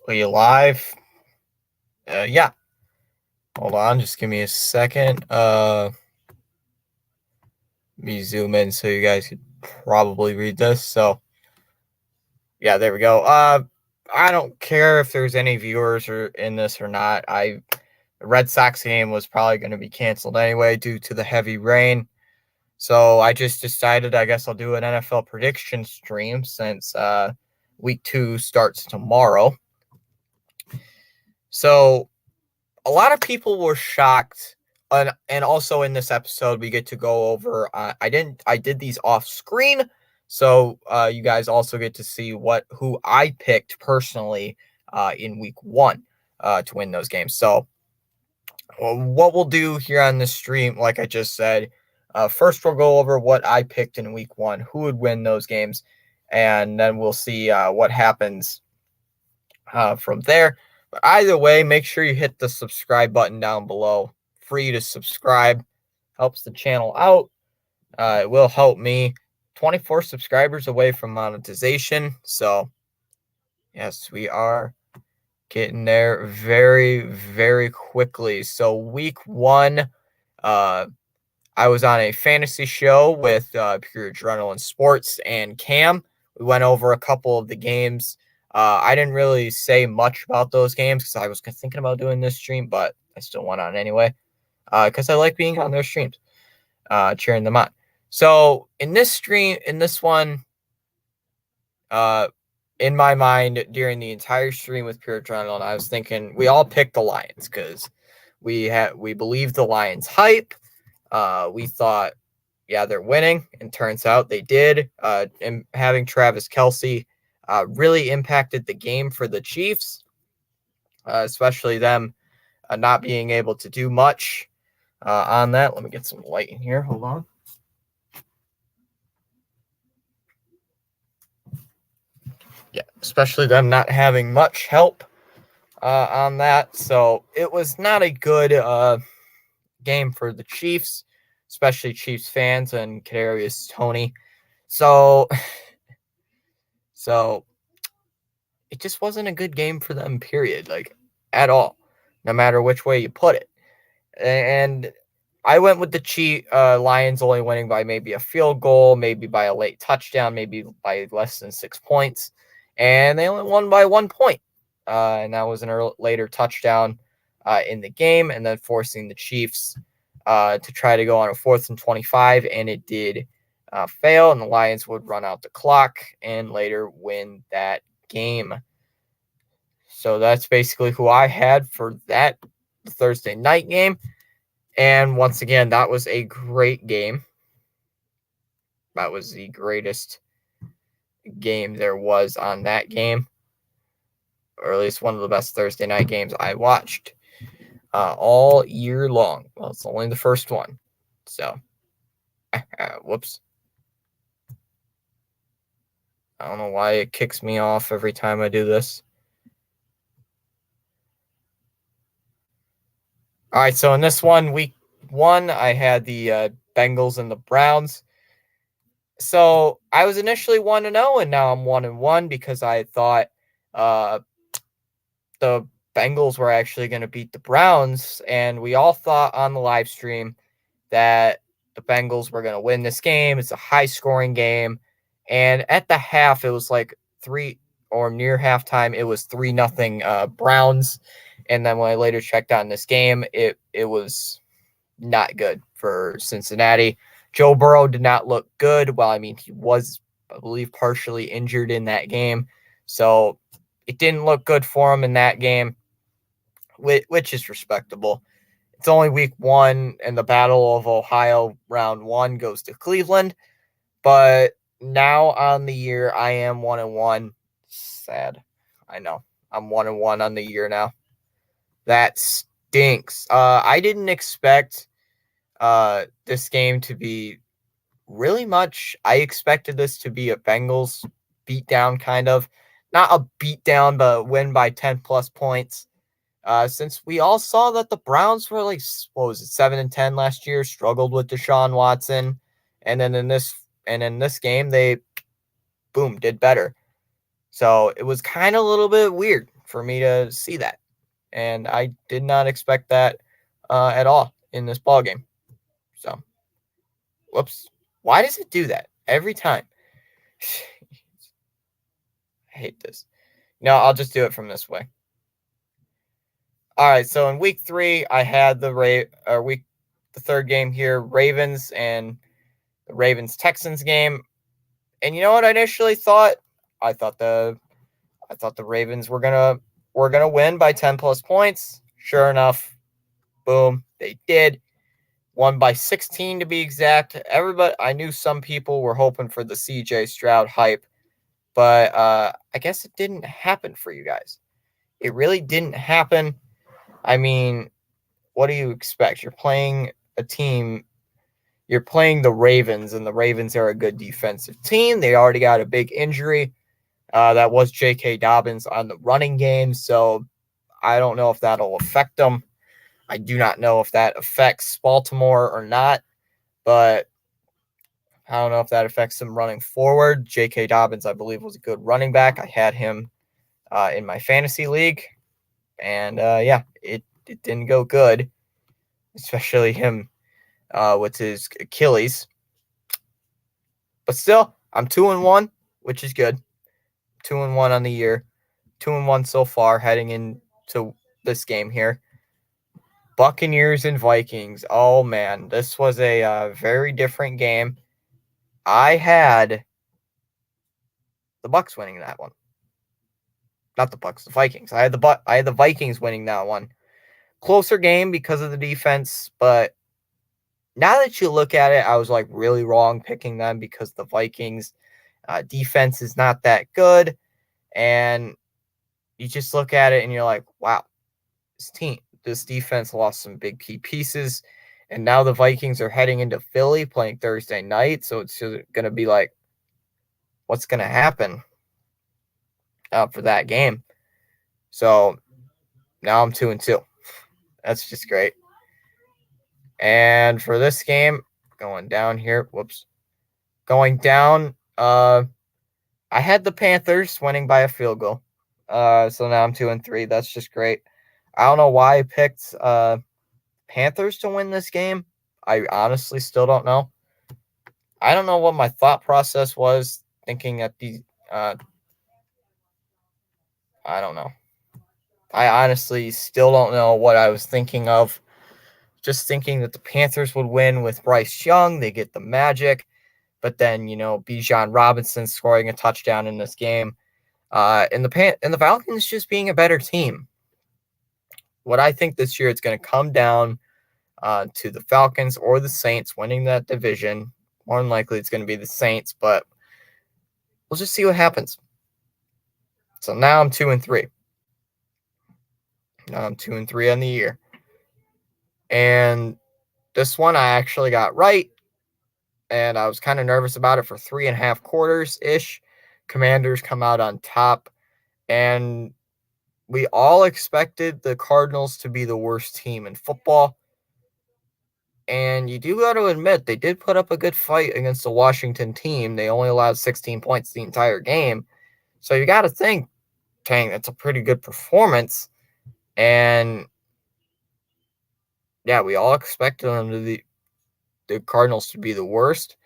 Are you live? Yeah. Hold on, just give me a second. Let me zoom in so you guys could probably read this. So, yeah, there we go. I don't care if there's any viewers or in this or not. The Red Sox game was probably going to be canceled anyway due to the heavy rain. So I just decided I guess I'll do an NFL prediction stream since week 2 starts tomorrow. So a lot of people were shocked and also in this episode we get to go over. I did these off screen, so you guys also get to see who I picked personally in week 1 to win those games. So what we'll do here on this stream, like I just said, first we'll go over what I picked in week 1, who would win those games, and then we'll see what happens from there. But either way, make sure you hit the subscribe button down below. Free to subscribe, helps the channel out. It will help me. 24 subscribers away from monetization. So, yes, we are getting there very, very quickly. So, week 1, I was on a fantasy show with Pure Adrenaline Sports and Cam. We went over a couple of the games. I didn't really say much about those games because I was thinking about doing this stream, but I still went on anyway because I like being on their streams, cheering them on. So in this one, in my mind during the entire stream with Pure Adrenaline, I was thinking we all picked the Lions because we believed the Lions hype. We thought, yeah, they're winning, and turns out they did. And having Travis Kelce really impacted the game for the Chiefs, especially them not being able to do much on that. Let me get some light in here. Hold on. Yeah, especially them not having much help on that. So it was not a good game for the Chiefs, especially Chiefs fans and Kadarius Toney. So it just wasn't a good game for them, period, like at all, no matter which way you put it. And I went with the Lions only winning by maybe a field goal, maybe by a late touchdown, maybe by less than 6 points. And they only won by 1 point. And that was an later touchdown in the game, and then forcing the Chiefs to try to go on a 4th and 25, and it did fail, and the Lions would run out the clock and later win that game. So that's basically who I had for that Thursday night game. And once again, that was a great game. That was the greatest game there was on that game, or at least one of the best Thursday night games I watched all year long. Well, it's only the first one. So, whoops. I don't know why it kicks me off every time I do this. All right, so in this one, week 1, I had the Bengals and the Browns. So I was initially 1-0, and now I'm 1-1 because I thought the Bengals were actually going to beat the Browns, and we all thought on the live stream that the Bengals were going to win this game. It's a high-scoring game, and at the half, it was like near halftime, it was 3-0 Browns. And then when I later checked on this game, it was not good for Cincinnati. Joe Burrow did not look good. Well, I mean, he was, I believe, partially injured in that game. So it didn't look good for him in that game, which is respectable. It's only week 1, and the Battle of Ohio round 1 goes to Cleveland. But now on the year, I am 1-1. Sad. I know. I'm 1-1 on the year now. That stinks. I didn't expect this game to be really much. I expected this to be a Bengals beatdown, kind of. Not a beatdown, but win by 10 plus points. Since we all saw that the Browns were like, 7-10 last year, struggled with Deshaun Watson. And then in this game, they, boom, did better. So it was kind of a little bit weird for me to see that. And I did not expect that at all in this ballgame. So, whoops. Why does it do that every time? I hate this. No, I'll just do it from this way. All right, so in week 3, I had the third game here, Ravens and the Ravens-Texans game. And you know what I initially thought? I thought the Ravens were gonna win by 10 plus points. Sure enough, boom, they did. won by 16 to be exact. Everybody, I knew some people were hoping for the CJ Stroud hype, but I guess it didn't happen for you guys. It really didn't happen. I mean, what do you expect? You're playing a team, you're playing the Ravens, and the Ravens are a good defensive team. They already got a big injury. That was J.K. Dobbins on the running game, so I don't know if that'll affect them. I do not know if that affects Baltimore or not, but I don't know if that affects them running forward. J.K. Dobbins, I believe, was a good running back. I had him in my fantasy league, and it didn't go good, especially him with his Achilles. But still, I'm 2-1, which is good. 2-1 on the year, 2-1 so far heading into this game here. Buccaneers and Vikings. Oh man, this was a very different game. I had the Bucs winning that one. Not the Bucs, the Vikings. I had the Vikings winning that one. Closer game because of the defense, but now that you look at it, I was like really wrong picking them because the Vikings defense is not that good, and you just look at it and you're like, wow, this defense lost some big key pieces, and now the Vikings are heading into Philly playing Thursday night, so it's going to be like, what's going to happen for that game? So now I'm 2-2. That's just great. And for this game, going down here, going down, I had the Panthers winning by a field goal. So now I'm 2-3. That's just great. I don't know why I picked Panthers to win this game. I honestly still don't know. I don't know what my thought process was thinking at the I don't know. I honestly still don't know what I was thinking of. Just thinking that the Panthers would win with Bryce Young. They get the magic. But then, Bijan Robinson scoring a touchdown in this game. And the Falcons just being a better team. What I think this year it's going to come down to the Falcons or the Saints winning that division. More than likely it's going to be the Saints, but we'll just see what happens. So now I'm 2-3. Now I'm 2-3 on the year. And this one I actually got right. And I was kind of nervous about it for 3.5 quarters-ish. Commanders come out on top. And we all expected the Cardinals to be the worst team in football. And you do got to admit, they did put up a good fight against the Washington team. They only allowed 16 points the entire game. So you got to think, dang, that's a pretty good performance. And yeah, we all expected them the Cardinals to be the worst.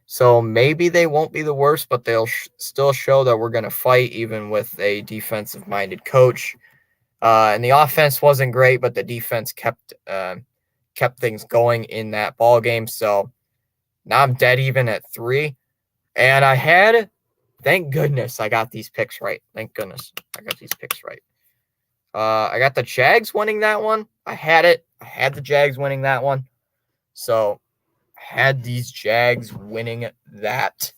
So maybe they won't be the worst, but they'll still show that we're going to fight even with a defensive-minded coach. And the offense wasn't great, but the defense kept things going in that ball game. So now I'm dead even at 3. And thank goodness I got these picks right. Thank goodness I got these picks right. I got the Jags winning that one. I had it. I had the Jags winning that one. So I had these Jags winning that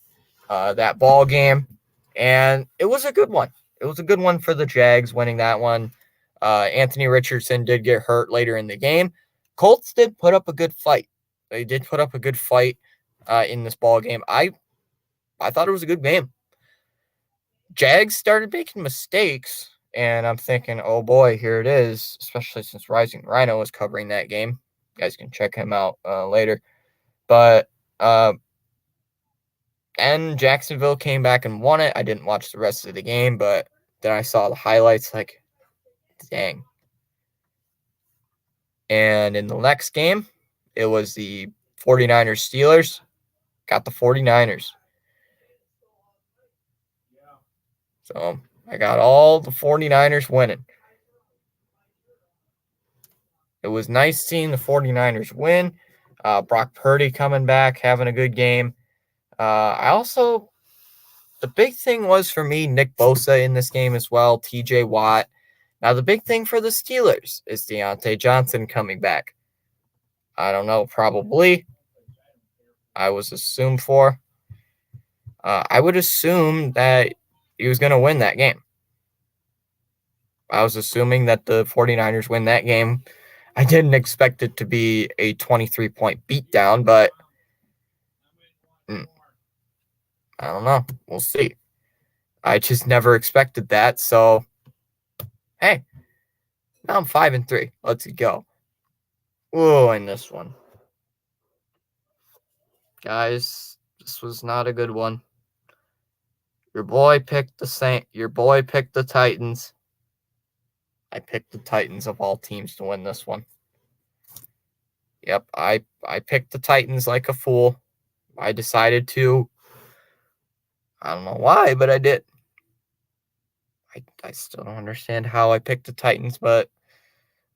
ball game. And it was a good one. It was a good one for the Jags winning that one. Anthony Richardson did get hurt later in the game. Colts did put up a good fight. They did put up a good fight in this ball game. I thought it was a good game. Jags started making mistakes, and I'm thinking, oh boy, here it is, especially since Rising Rhino was covering that game. You guys can check him out later. But and Jacksonville came back and won it. I didn't watch the rest of the game, but then I saw the highlights, like, dang. And in the next game, it was the 49ers Steelers. Got the 49ers. So I got all the 49ers winning. It was nice seeing the 49ers win. Brock Purdy coming back, having a good game. The big thing was for me, Nick Bosa in this game as well, TJ Watt. Now, the big thing for the Steelers is Deontay Johnson coming back. I don't know, probably. I was assumed for. I would assume that he was going to win that game. I was assuming that the 49ers win that game. I didn't expect it to be a 23-point beatdown, but I don't know. We'll see. I just never expected that. So, hey, now I'm 5-3. Let's go. Oh, and this one. Guys, this was not a good one. Your boy picked the Titans. I picked the Titans of all teams to win this one. Yep, I picked the Titans like a fool. I decided to. I don't know why, but I did. I still don't understand how I picked the Titans, but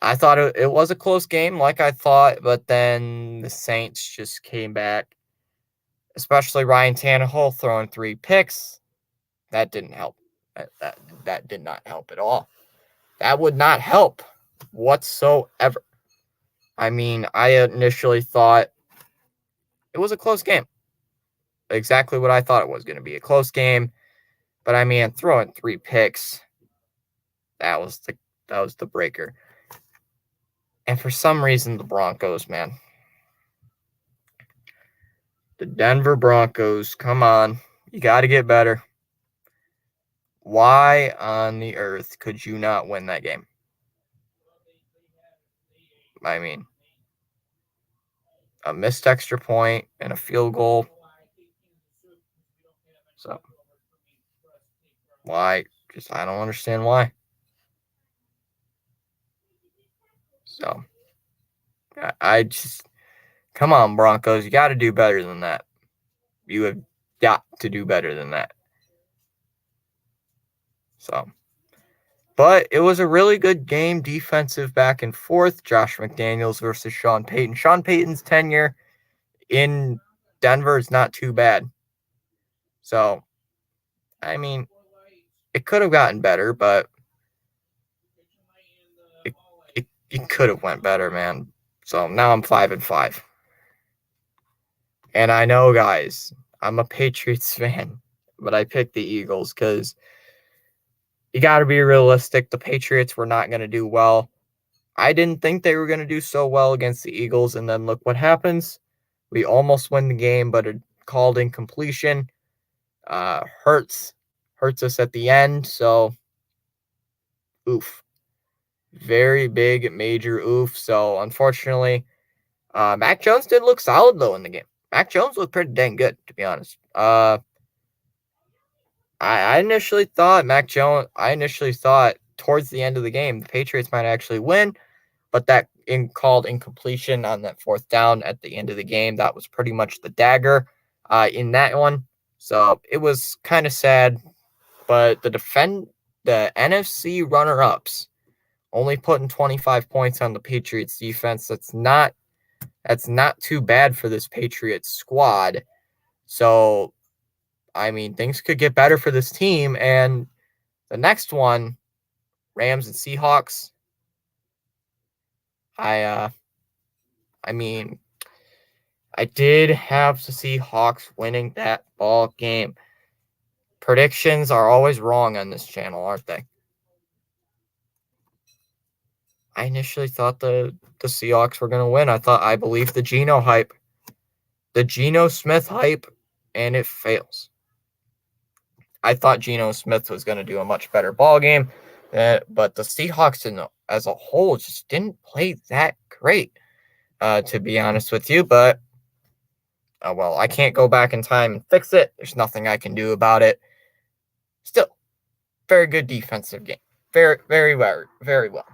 I thought it was a close game like I thought, but then the Saints just came back, especially Ryan Tannehill throwing 3 picks. That didn't help. That did not help at all. That would not help whatsoever. I mean, I initially thought it was a close game. Exactly what I thought it was going to be, a close game. But I mean, throwing 3 picks, that was the breaker. And for some reason, the Broncos, man. The Denver Broncos, come on. You got to get better. Why on the earth could you not win that game? I mean, a missed extra point and a field goal. So, why? Just, I don't understand why. So, I just, come on, Broncos. You got to do better than that. You have got to do better than that. So, but it was a really good game, defensive back and forth. Josh McDaniels versus Sean Payton. Sean Payton's tenure in Denver is not too bad. So, I mean, it could have gotten better, but it could have went better, man. So now I'm 5-5. And I know, guys, I'm a Patriots fan, but I picked the Eagles because you got to be realistic. The Patriots were not going to do well. I didn't think they were going to do so well against the Eagles, and then look what happens. We almost win the game, but it called incompletion. Hurts us at the end, so oof. Very big, major oof. So, unfortunately, Mac Jones did look solid, though, in the game. Mac Jones looked pretty dang good, to be honest. I initially thought towards the end of the game, the Patriots might actually win, but that called incompletion on that 4th down at the end of the game. That was pretty much the dagger in that one. So it was kind of sad, but the NFC runner-ups only putting 25 points on the Patriots defense. That's not too bad for this Patriots squad. So, I mean, things could get better for this team. And the next one, Rams and Seahawks. I mean, I did have the Seahawks winning that ball game. Predictions are always wrong on this channel, aren't they? I initially thought the Seahawks were going to win. I believed the Geno hype, the Geno Smith hype, and it fails. I thought Geno Smith was going to do a much better ball game, but the Seahawks as a whole just didn't play that great, to be honest with you. But, well, I can't go back in time and fix it. There's nothing I can do about it. Still, very good defensive game. Very, very, very, very well.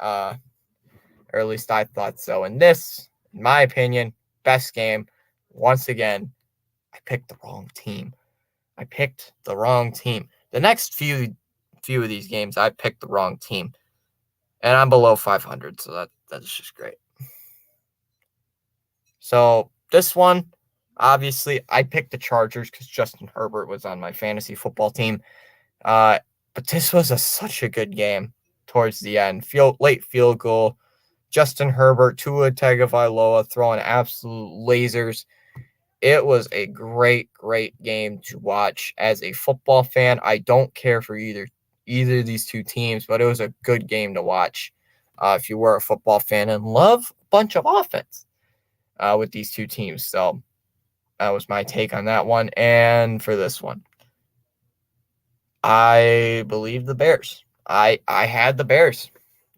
Or at least I thought so. And this, in my opinion, best game. Once again, I picked the wrong team. The next few of these games, I picked the wrong team. And I'm below 500, so that's just great. So this one, obviously, I picked the Chargers because Justin Herbert was on my fantasy football team. But this was such a good game towards the end. Late field goal. Justin Herbert, Tua Tagovailoa throwing absolute lasers. It was a great, great game to watch. As a football fan, I don't care for either of these two teams, but it was a good game to watch if you were a football fan and love a bunch of offense with these two teams. So that was my take on that one. And for this one, I believe the Bears. I had the Bears.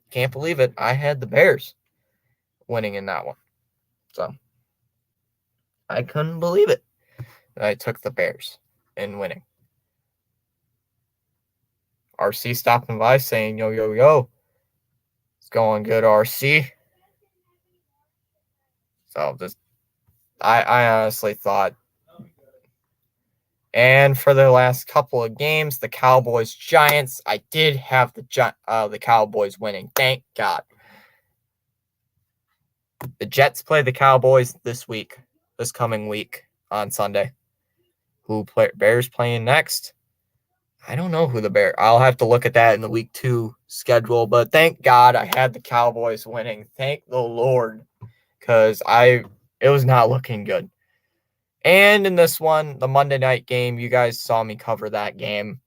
Can't believe it. I had the Bears winning in that one. So I couldn't believe it. I took the Bears in winning. RC stopping by saying, yo, yo, yo. It's going good, RC. So just I honestly thought. And for the last couple of games, the Cowboys Giants, I did have the Cowboys winning. Thank God. The Jets play the Cowboys this coming week on Sunday. Bears playing next? I don't know who the Bears. I'll have to look at that in the week 2 schedule. But thank God I had the Cowboys winning. Thank the Lord, because it was not looking good. And in this one, the Monday night game, you guys saw me cover that game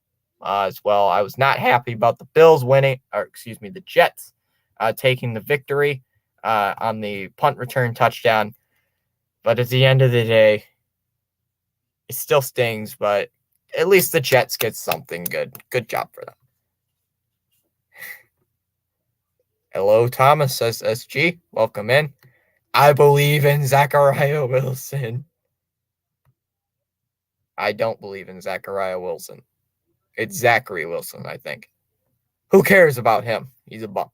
as well. I was not happy about the Bills winning, the Jets taking the victory on the punt return touchdown. But at the end of the day, it still stings, but at least the Jets get something good. Good job for them. Hello, Thomas, says SG. Welcome in. I believe in Zachariah Wilson. I don't believe in Zachariah Wilson. It's Zachary Wilson, I think. Who cares about him? He's a bum.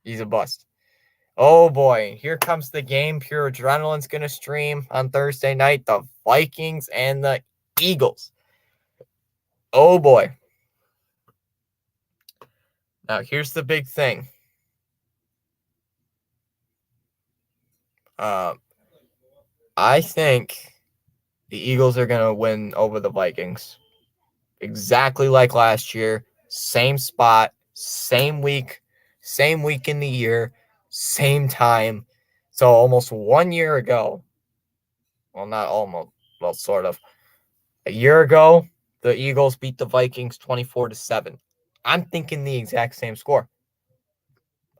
He's a bust. Oh, boy. Here comes the game. Pure adrenaline's going to stream on Thursday night. The Vikings and the Eagles. Oh, boy. Now, here's the big thing. I think the Eagles are going to win over the Vikings. Exactly like last year. Same spot, same week in the year, same time. So almost 1 year ago, well, not almost, well, sort of. A year ago, the Eagles beat the Vikings 24-7. I'm thinking the exact same score.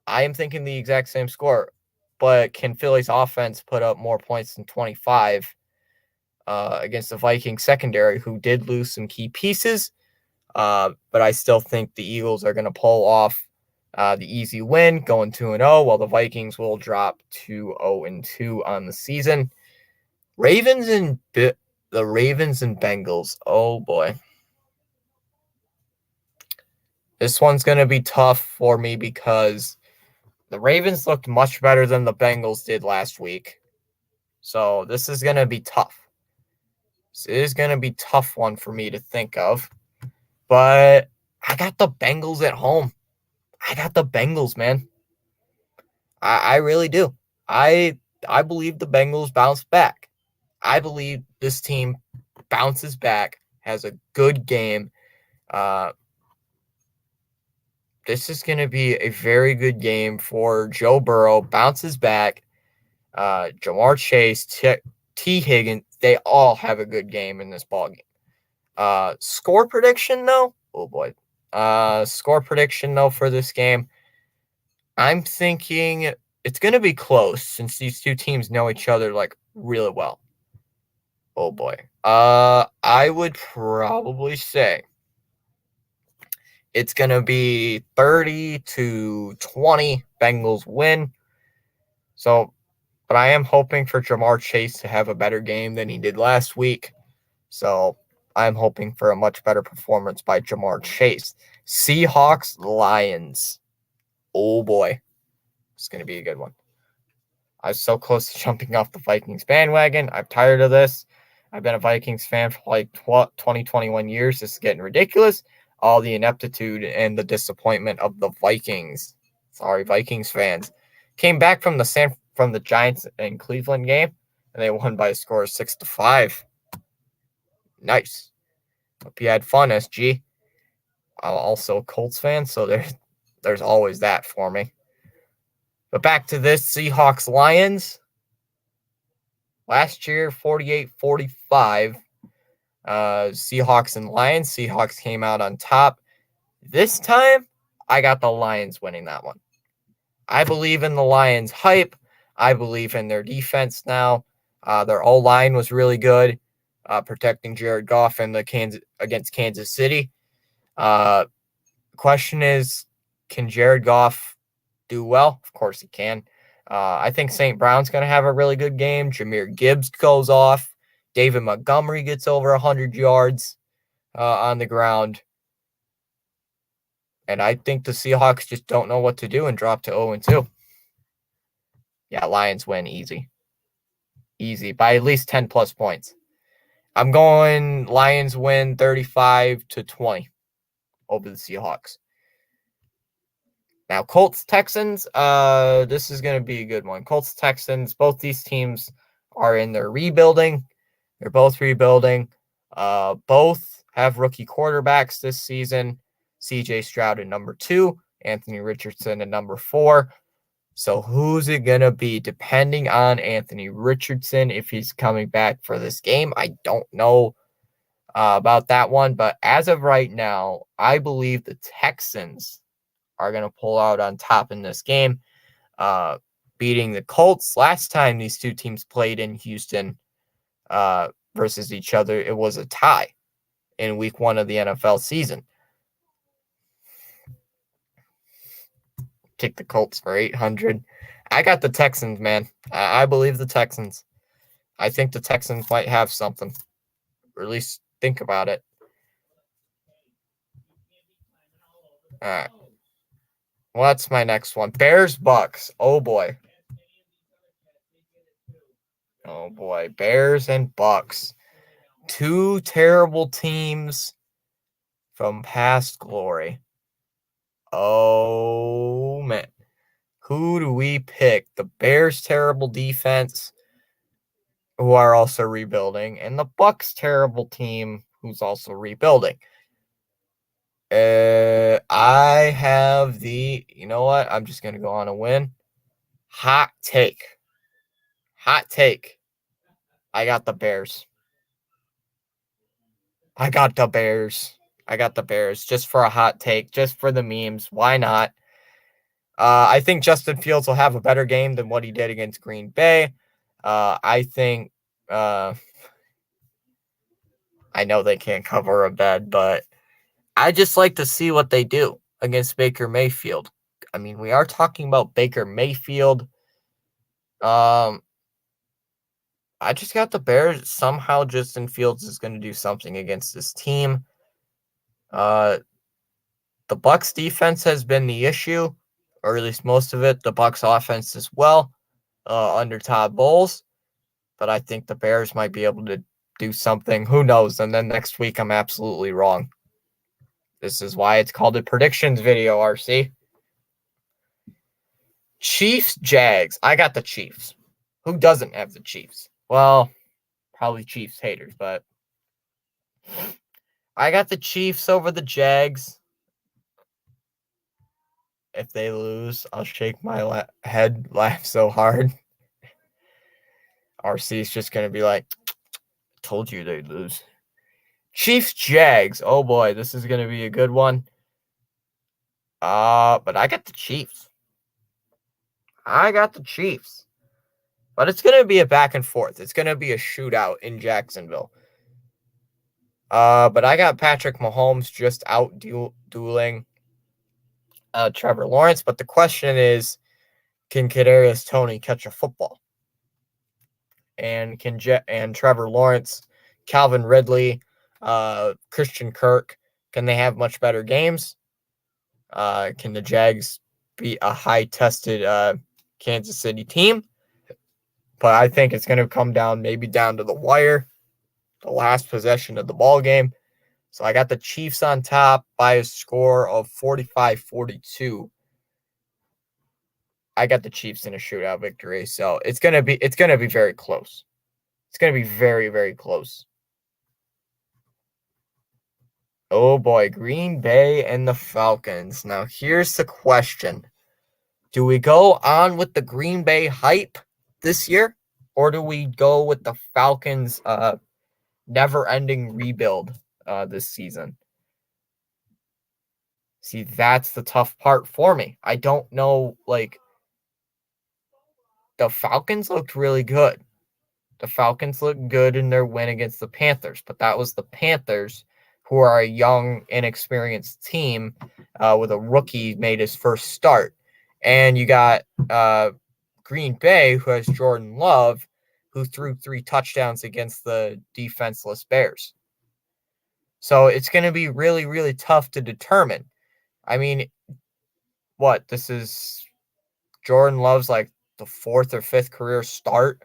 I am thinking the exact same score. But can Philly's offense put up more points than 25 against the Vikings secondary, who did lose some key pieces? But I still think the Eagles are going to pull off the easy win, going 2-0, while the Vikings will drop to 0-2 on the season. The Ravens and Bengals. Oh boy. This one's going to be tough for me because the Ravens looked much better than the Bengals did last week. So this is going to be tough. This is going to be a tough one for me to think of. But I got the Bengals at home. I got the Bengals, man. I really do. I believe the Bengals bounce back. I believe this team bounces back, has a good game. This is going to be a very good game for Joe Burrow. Bounces back. Ja'Marr Chase, T. Higgins, they all have a good game in this ballgame. Score prediction, though? Oh, boy. Score prediction, though, for this game. I'm thinking it's going to be close since these two teams know each other, like, really well. Oh, boy. I would probably say it's going to be 30-20 Bengals win. So, but I am hoping for Ja'Marr Chase to have a better game than he did last week. So, I'm hoping for a much better performance by Ja'Marr Chase. Seahawks, Lions. Oh, boy. It's going to be a good one. I was so close to jumping off the Vikings bandwagon. I'm tired of this. I've been a Vikings fan for like 20, 21 years. This is getting ridiculous. All the ineptitude and the disappointment of the Vikings. Sorry, Vikings fans. Came back from the Giants and Cleveland game, and they won by a score of 6-5. Nice. Hope you had fun, SG. I'm also a Colts fan, so there's always that for me. But back to this Seahawks Lions. Last year, 48-45. Seahawks and Lions. Seahawks came out on top. This time, I got the Lions winning that one. I believe in the Lions' hype. I believe in their defense now. Their O-line was really good, protecting Jared Goff against Kansas City. Question is, can Jared Goff do well? Of course he can. I think St. Brown's going to have a really good game. Jahmyr Gibbs goes off. David Montgomery gets over 100 yards on the ground. And I think the Seahawks just don't know what to do and drop to 0-2. Yeah, Lions win easy. Easy by at least 10 plus points. I'm going Lions win 35-20 over the Seahawks. Now, Colts-Texans, this is going to be a good one. Colts-Texans, both these teams are in their rebuilding. They're both rebuilding. Both have rookie quarterbacks this season. C.J. Stroud at number 2, Anthony Richardson at number 4. So who's it going to be? Depending on Anthony Richardson, if he's coming back for this game, I don't know about that one. But as of right now, I believe the Texans are going to pull out on top in this game, beating the Colts. Last time these two teams played in Houston versus each other, it was a tie in week 1 of the NFL season. Take the Colts for 800. I got the Texans, man. I believe the Texans. I think the Texans might have something, or at least think about it. All right. What's my next one? Bears-Bucks. Oh, boy. Oh, boy. Bears and Bucks. Two terrible teams from past glory. Oh, man. Who do we pick? The Bears' terrible defense, who are also rebuilding, and the Bucks' terrible team, who's also rebuilding. I have you know what? I'm just going to go on a win. Hot take. I got the Bears. I got the Bears just for a hot take, just for the memes. Why not? I think Justin Fields will have a better game than what he did against Green Bay. I think I know they can't cover a bed, but I just like to see what they do against Baker Mayfield. I mean, we are talking about Baker Mayfield. I just got the Bears. Somehow Justin Fields is going to do something against this team. The Bucks defense has been the issue, or at least most of it. The Bucks offense as well, under Todd Bowles. But I think the Bears might be able to do something. Who knows? And then next week, I'm absolutely wrong. This is why it's called a predictions video, RC. Chiefs, Jags. I got the Chiefs. Who doesn't have the Chiefs? Well, probably Chiefs haters, but I got the Chiefs over the Jags. If they lose, I'll shake my head, laugh so hard. RC is just going to be like, told you they'd lose. Chiefs, Jags. Oh boy, this is going to be a good one. But I got the Chiefs. But it's going to be a back and forth. It's going to be a shootout in Jacksonville. But I got Patrick Mahomes just out dueling Trevor Lawrence. But the question is, can Kadarius Toney catch a football? And can Trevor Lawrence, Calvin Ridley, Christian Kirk, can they have much better games? Can the Jags beat a high-tested Kansas City team? But I think it's going to come down to the wire, the last possession of the ball game. So I got the Chiefs on top by a score of 45-42. I got the Chiefs in a shootout victory. So it's gonna be very close. It's gonna be very, very close. Oh boy, Green Bay and the Falcons. Now here's the question. Do we go on with the Green Bay hype this year, or do we go with the Falcons' never-ending rebuild this season? See, that's the tough part for me. I don't know, like, the Falcons looked really good. The Falcons looked good in their win against the Panthers, but that was the Panthers, who are a young, inexperienced team with a rookie made his first start. And you got Green Bay, who has Jordan Love, who threw 3 touchdowns against the defenseless Bears. So it's going to be really, really tough to determine. I mean, what? This is Jordan Love's like the 4th or 5th career start.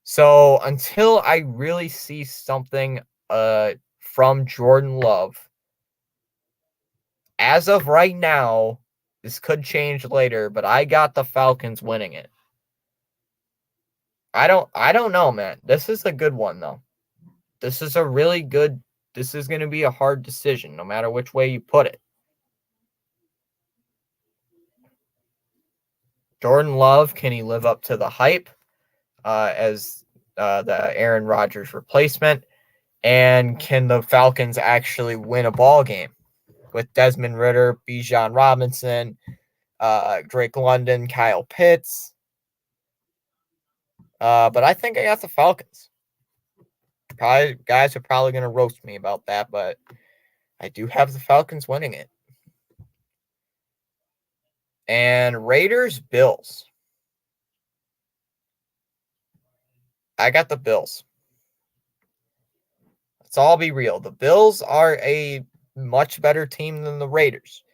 So until I really see something from Jordan Love, as of right now, this could change later, but I got the Falcons winning it. I don't know, man. This is a good one though. This is going to be a hard decision no matter which way you put it. Jordan Love, can he live up to the hype as the Aaron Rodgers replacement? And can the Falcons actually win a ball game with Desmond Ridder, Bijan Robinson, Drake London, Kyle Pitts? But I think I got the Falcons. Probably guys are probably going to roast me about that, but I do have the Falcons winning it. And Raiders, Bills. I got the Bills. Let's all be real. The Bills are a much better team than the Raiders.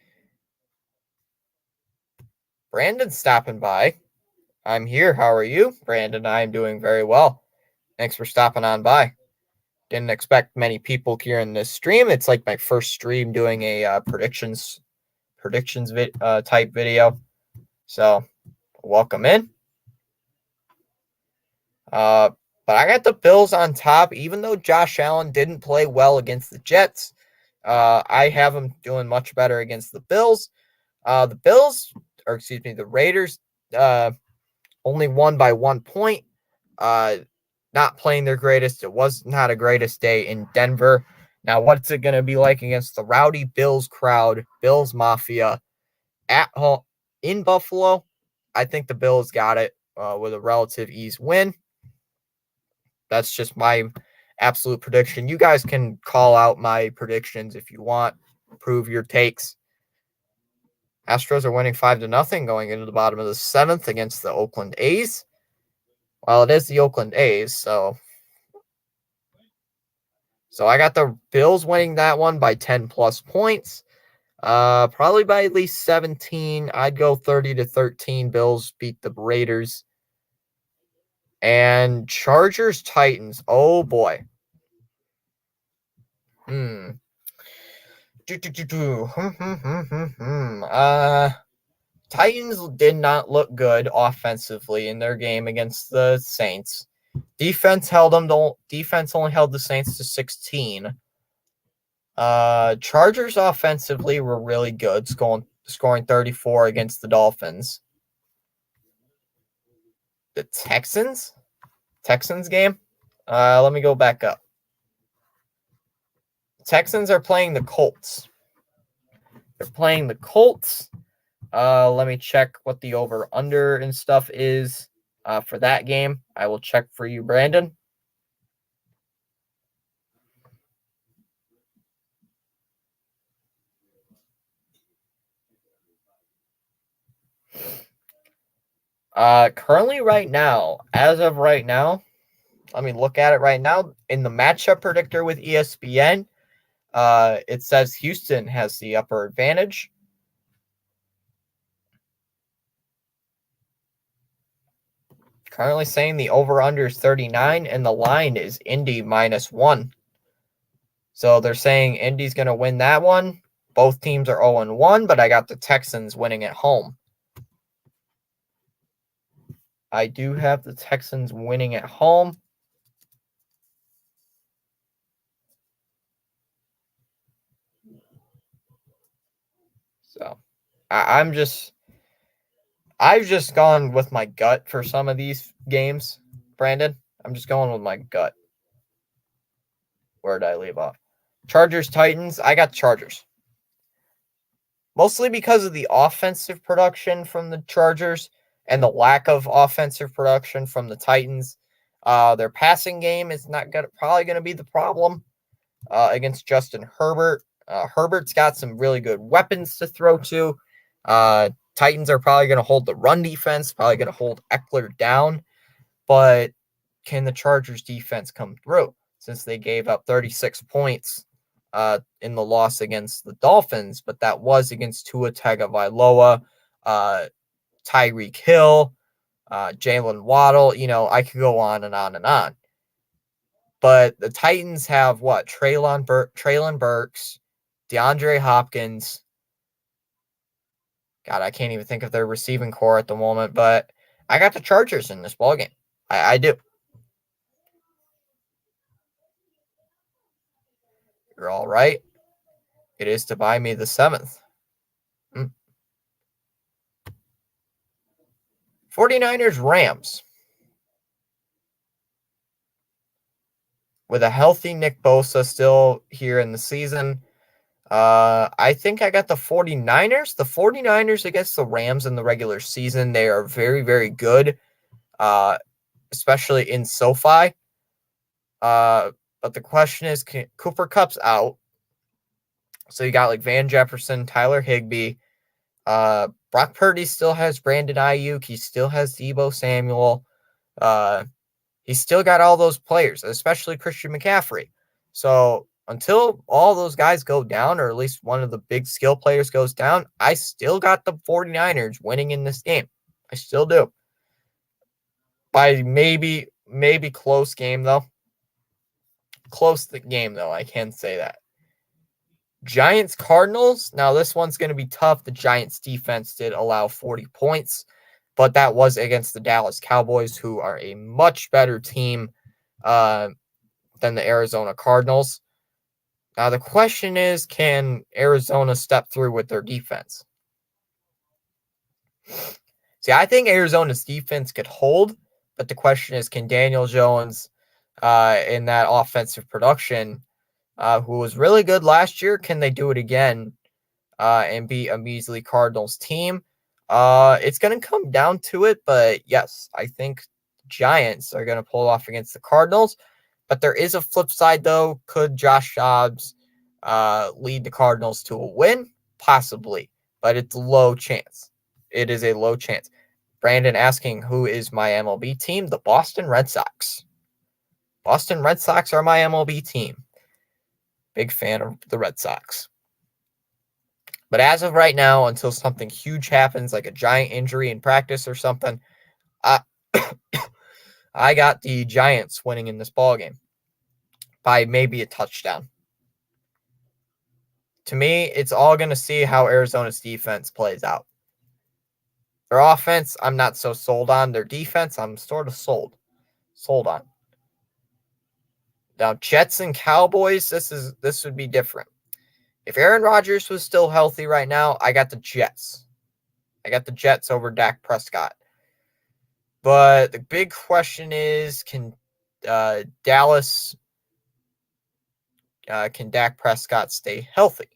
Brandon's stopping by. I'm here. How are you? Brandon, I am doing very well. Thanks for stopping on by. Didn't expect many people here in this stream. It's like my first stream doing a predictions type video. So welcome in. But I got the Bills on top, even though Josh Allen didn't play well against the Jets. I have him doing much better against the Bills. The Raiders only won by 1 point. Not playing their greatest. It was not a greatest day in Denver. Now, what's it going to be like against the rowdy Bills crowd, Bills Mafia at home in Buffalo? I think the Bills got it with a relative ease win. That's just my absolute prediction. You guys can call out my predictions if you want. Prove your takes. Astros are winning 5-0 going into the bottom of the 7th against the Oakland A's. Well, it is the Oakland A's, so I got the Bills winning that one by 10 plus points. Probably by at least 17. I'd go 30-13. Bills beat the Raiders. And Chargers Titans. Oh boy. Titans did not look good offensively in their game against the Saints. Defense only held the Saints to 16. Chargers offensively were really good, scoring 34 against the Dolphins. The Texans game. Let me go back up. Texans are playing the Colts. They're playing the Colts. Let me check what the over-under and stuff is for that game. I will check for you, Brandon. Currently right now, as of right now, let me look at it right now. In the matchup predictor with ESPN, it says Houston has the upper advantage. Currently saying the over-under is 39, and the line is Indy -1. So they're saying Indy's going to win that one. Both teams are 0-1, but I got the Texans winning at home. I do have the Texans winning at home. So I'm just I've just gone with my gut for some of these games, Brandon. I'm just going with my gut. Where did I leave off? Chargers, Titans. I got Chargers. Mostly because of the offensive production from the Chargers and the lack of offensive production from the Titans. Their passing game is probably going to be the problem against Justin Herbert. Herbert's got some really good weapons to throw to. Titans are probably going to hold the run defense, probably going to hold Eckler down. But can the Chargers defense come through since they gave up 36 points in the loss against the Dolphins? But that was against Tua Tagovailoa, Tyreek Hill, Jalen Waddle. I could go on and on and on. But the Titans have what? Treylon Burks, DeAndre Hopkins. God, I can't even think of their receiving core at the moment, but I got the Chargers in this ballgame. I do. You're all right. It is to buy me the 7th. 49ers Rams. With a healthy Nick Bosa still here in the season, I think I got the 49ers. The 49ers against the Rams in the regular season, they are very, very good, especially in SoFi. But the question is, Cooper Kupp's out. So you got like Van Jefferson, Tyler Higbee. Brock Purdy still has Brandon Ayuk. He still has Deebo Samuel. He's still got all those players, especially Christian McCaffrey. So until all those guys go down, or at least one of the big skill players goes down, I still got the 49ers winning in this game. I still do. By maybe close game, though. Close the game, though. I can say that. Giants Cardinals. Now, this one's going to be tough. The Giants defense did allow 40 points, but that was against the Dallas Cowboys, who are a much better team than the Arizona Cardinals. Now, the question is, can Arizona step through with their defense? See, I think Arizona's defense could hold, but the question is, can Daniel Jones in that offensive production, who was really good last year, can they do it again and beat a measly Cardinals team? It's going to come down to it, but yes, I think Giants are going to pull off against the Cardinals. But there is a flip side, though. Could Josh Dobbs lead the Cardinals to a win? Possibly, but it's a low chance. It is a low chance. Brandon asking, who is my MLB team? The Boston Red Sox. Boston Red Sox are my MLB team. Big fan of the Red Sox. But as of right now, until something huge happens, like a giant injury in practice or something, I got the Giants winning in this ballgame by maybe a touchdown. To me, it's all going to see how Arizona's defense plays out. Their offense, I'm not so sold on. Their defense, I'm sort of sold on. Now, Jets and Cowboys, this would be different. If Aaron Rodgers was still healthy right now, I got the Jets. I got the Jets over Dak Prescott. But the big question is, can Dallas, can Dak Prescott stay healthy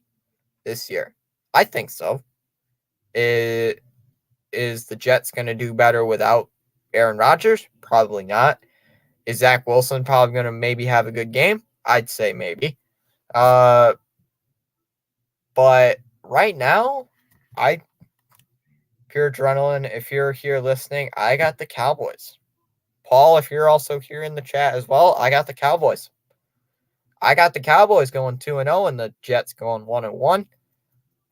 this year? I think so. Is the Jets going to do better without Aaron Rodgers? Probably not. Is Zach Wilson probably going to maybe have a good game? I'd say maybe. But right now, Pure Adrenaline, if you're here listening, I got the Cowboys. Paul, if you're also here in the chat as well, I got the Cowboys. I got the Cowboys going 2-0 and the Jets going 1-1.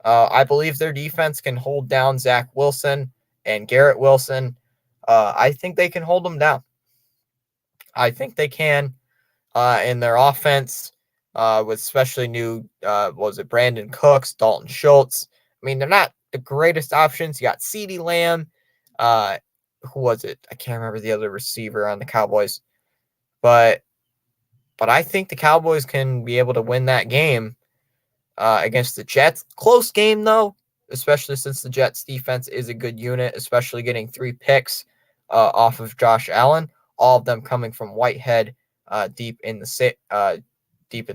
I believe their defense can hold down Zach Wilson and Garrett Wilson. I think they can hold them down. I think they can. In their offense, with especially new, Brandon Cooks, Dalton Schultz. I mean, they're not the greatest options. You got CeeDee Lamb. Who was it? I can't remember the other receiver on the Cowboys. But I think the Cowboys can be able to win that game against the Jets. Close game, though. especially since the Jets defense is a good unit, especially getting 3 picks off of Josh Allen, all of them coming from Whitehead deep in the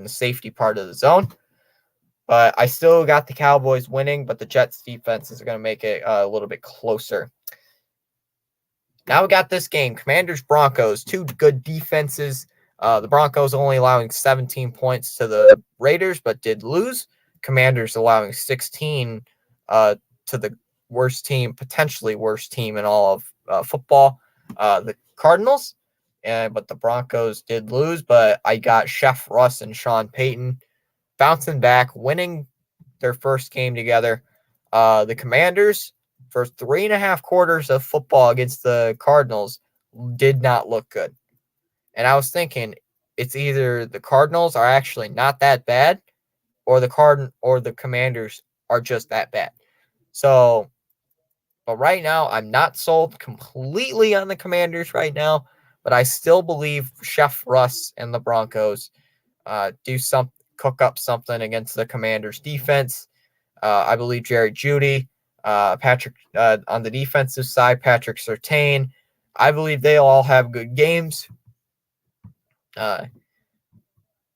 safety part of the zone. But I still got the Cowboys winning, but the Jets defense is going to make it a little bit closer. Now we got this game, Commanders-Broncos, 2 good defenses. The Broncos only allowing 17 points to the Raiders, but did lose. Commanders allowing 16 to the potentially worst team in all of football, the Cardinals. But the Broncos did lose, but I got Chef Russ and Sean Payton bouncing back, winning their first game together. The Commanders, for 3.5 quarters of football against the Cardinals, did not look good. And I was thinking, it's either the Cardinals are actually not that bad, or the Commanders are just that bad. So, but right now, I'm not sold completely on the Commanders right now, but I still believe Chef Russ and the Broncos cook up something against the Commanders defense. I believe Jerry Jeudy, Patrick on the defensive side, Patrick Surtain. I believe they all have good games.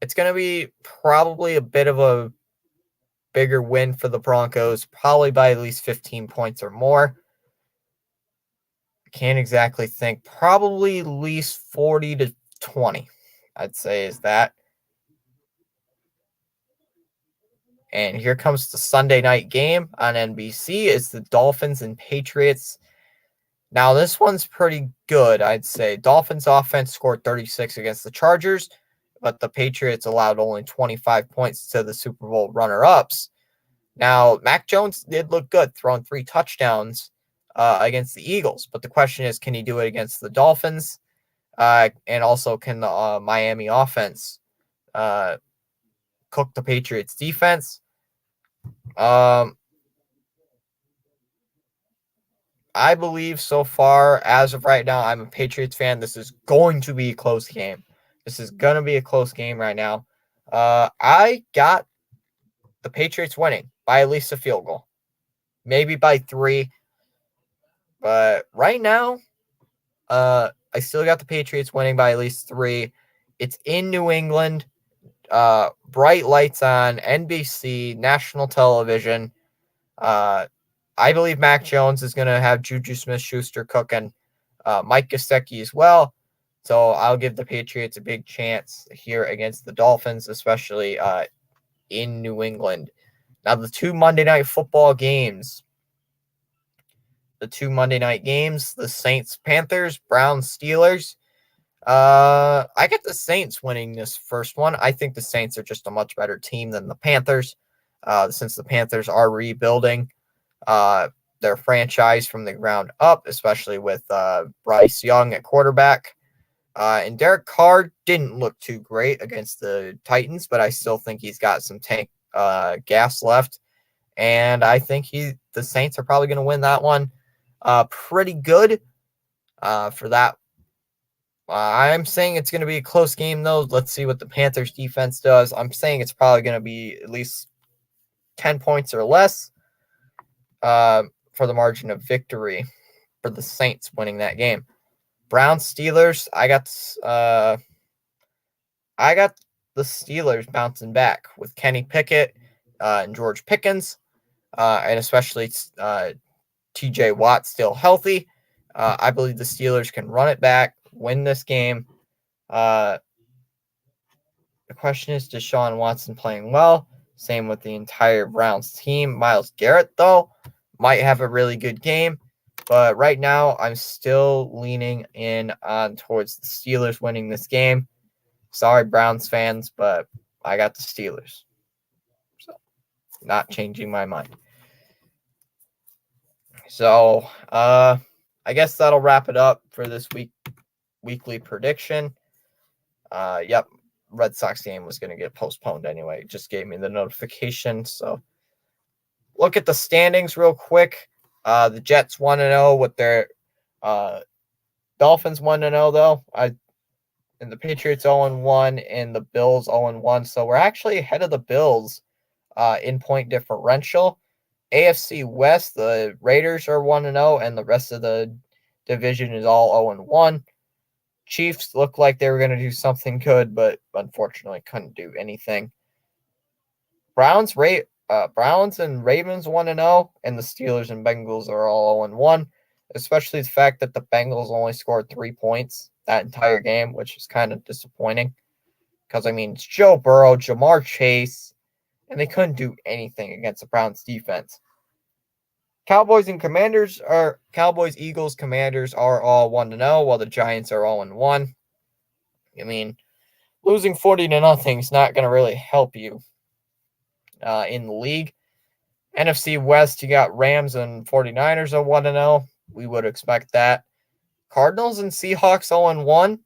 It's going to be probably a bit of a bigger win for the Broncos, probably by at least 15 points or more. Can't exactly think. Probably at least 40 to 20, I'd say is that. And here comes the Sunday night game on NBC. It's the Dolphins and Patriots. Now, this one's pretty good, I'd say. Dolphins offense scored 36 against the Chargers, but the Patriots allowed only 25 points to the Super Bowl runner-ups. Now, Mac Jones did look good, throwing 3 touchdowns against the Eagles. But the question is, can he do it against the Dolphins? And also, can the Miami offense cook the Patriots defense? I believe so far, as of right now, I'm a Patriots fan. This is going to be a close game. This is going to be a close game right now. I got the Patriots winning by at least a field goal. Maybe by 3. But right now, I still got the Patriots winning by at least 3. It's in New England. Bright lights on NBC, national television. I believe Mac Jones is going to have Juju Smith-Schuster cooking, Mike Gesicki as well. So I'll give the Patriots a big chance here against the Dolphins, especially in New England. Now, the 2 Monday Night Football games. The Saints-Panthers, Browns-Steelers. I get the Saints winning this first one. I think the Saints are just a much better team than the Panthers, since the Panthers are rebuilding their franchise from the ground up, especially with Bryce Young at quarterback. And Derek Carr didn't look too great against the Titans, but I still think he's got some tank gas left. And I think the Saints are probably going to win that one pretty good for that. I'm saying it's going to be a close game, though. Let's see what the Panthers defense does. I'm saying it's probably going to be at least 10 points or less for the margin of victory for the Saints winning that game. Browns Steelers, I got the Steelers bouncing back with Kenny Pickett and George Pickens, and especially TJ Watt still healthy. I believe the Steelers can run it back, win this game. The question is, Deshaun Watson playing well? Same with the entire Browns team. Myles Garrett, though, might have a really good game. But right now, I'm still leaning towards the Steelers winning this game. Sorry, Browns fans, but I got the Steelers. So, not changing my mind. So, I guess that'll wrap it up for this weekly prediction. Yep, Red Sox game was going to get postponed anyway. It just gave me the notification. So, look at the standings real quick. The Jets 1-0 with their Dolphins 1-0 though. And the Patriots 0-1 and the Bills 0-1. So we're actually ahead of the Bills in point differential. AFC West, the Raiders are 1-0, and the rest of the division is all 0-1. Chiefs looked like they were going to do something good, but unfortunately couldn't do anything. Browns and Ravens 1-0, and the Steelers and Bengals are all 0-1. Especially the fact that the Bengals only scored 3 points that entire game, which is kind of disappointing. Because, I mean, it's Joe Burrow, Jamar Chase, and they couldn't do anything against the Browns defense. Cowboys, Eagles, Commanders are all 1-0, while the Giants are all 1. I mean, losing 40-0 is not going to really help you in the league. NFC West, you got Rams and 49ers are 1-0. We would expect that. Cardinals and Seahawks 0-1.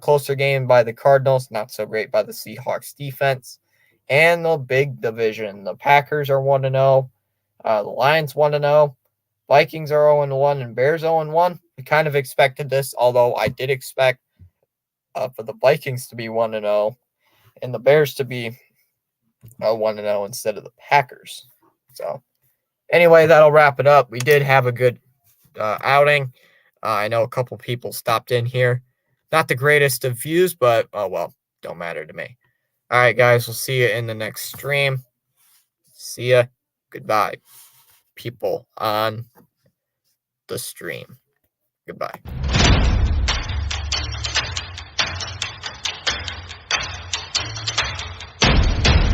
Closer game by the Cardinals, not so great by the Seahawks defense. And the big division, the Packers are 1-0. The Lions 1-0. Vikings are 0-1 and Bears 0-1. We kind of expected this, although I did expect for the Vikings to be 1-0 and the Bears to be 1-0 instead of the Packers. So, anyway, that'll wrap it up. We did have a good outing. I know a couple people stopped in here. Not the greatest of views, but oh well, don't matter to me. All right, guys, we'll see you in the next stream. See ya. Goodbye, people on the stream. Goodbye.